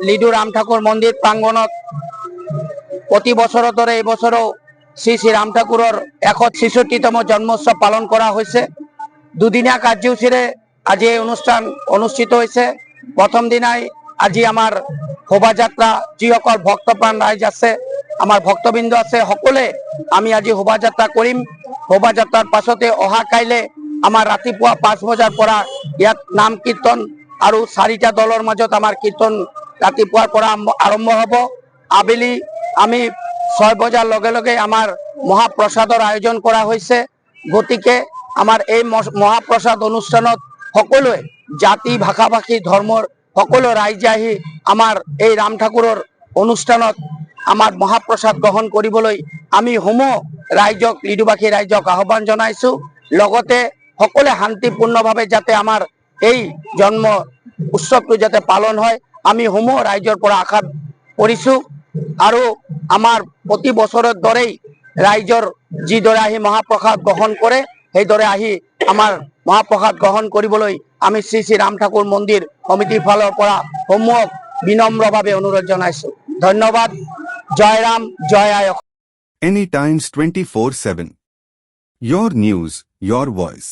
লিডু ৰাম ঠাকুৰ মন্দিৰ প্ৰাংগণত প্ৰতি বছৰৰ দৰে এই বছৰো শ্ৰী শ্ৰী ৰাম ঠাকুৰৰ 166তম জন্মোৎসৱ পালন কৰা হৈছে। দুদিনীয়া কাৰ্যসূচীৰে আজি এই অনুষ্ঠান অনুষ্ঠিত হৈছে। প্ৰথম দিনাই আজি আমাৰ শোভাযাত্ৰা, যিসকল ভক্তপ্ৰাণ ৰাইজ আছে, আমাৰ ভক্তবৃন্দ আছে, সকলোৱে আমি আজি শোভাযাত্ৰা কৰিম। শোভাযাত্ৰাৰ পাছতে অহা কাইলে আমাৰ ৰাতিপুৱা 5 বজাৰ পৰা ইয়াত নাম কীৰ্তন আৰু 4টা দলৰ মাজত আমাৰ কীৰ্তন ৰাতিপুৱাৰ পৰা আৰম্ভ হ'ব। আবেলি আমি 6 বজাৰ লগে লগে আমাৰ মহাপ্ৰসাদৰ আয়োজন কৰা হৈছে। গতিকে আমাৰ এই মহাপ্ৰসাদ অনুষ্ঠানত সকলোৱে জাতি ভাষা ভাষী ধৰ্মৰ সকলো ৰাইজে আহি আমাৰ এই ৰাম ঠাকুৰৰ অনুষ্ঠানত আমাৰ মহাপ্ৰসাদ গ্ৰহণ কৰিবলৈ আমি সমূহ ৰাইজক, লিডুবাসী ৰাইজক আহ্বান জনাইছো। লগতে সকলোৱে শান্তিপূৰ্ণভাৱে যাতে আমাৰ এই জন্ম উৎসৱটো যাতে পালন হয়, আমি সমূহ ৰাইজৰ পৰা আশা কৰিছো। আৰু আমাৰ প্ৰতি বছৰৰ দৰেই ৰাইজৰ যিদৰে আহি মহাপ্ৰসাদ গ্ৰহণ কৰে, সেইদৰে আহি আমাৰ মহাপ্ৰসাদ গ্ৰহণ কৰিবলৈ আমি শ্ৰী শ্ৰী ৰাম ঠাকুৰ মন্দিৰ সমিতিৰ ফালৰ পৰা সমূহক বিনম্ৰভাৱে অনুৰোধ জনাইছো। ধন্যবাদ। জয় ৰাম, জয় আই Assam. Any Times 24/7. Your news, your voice.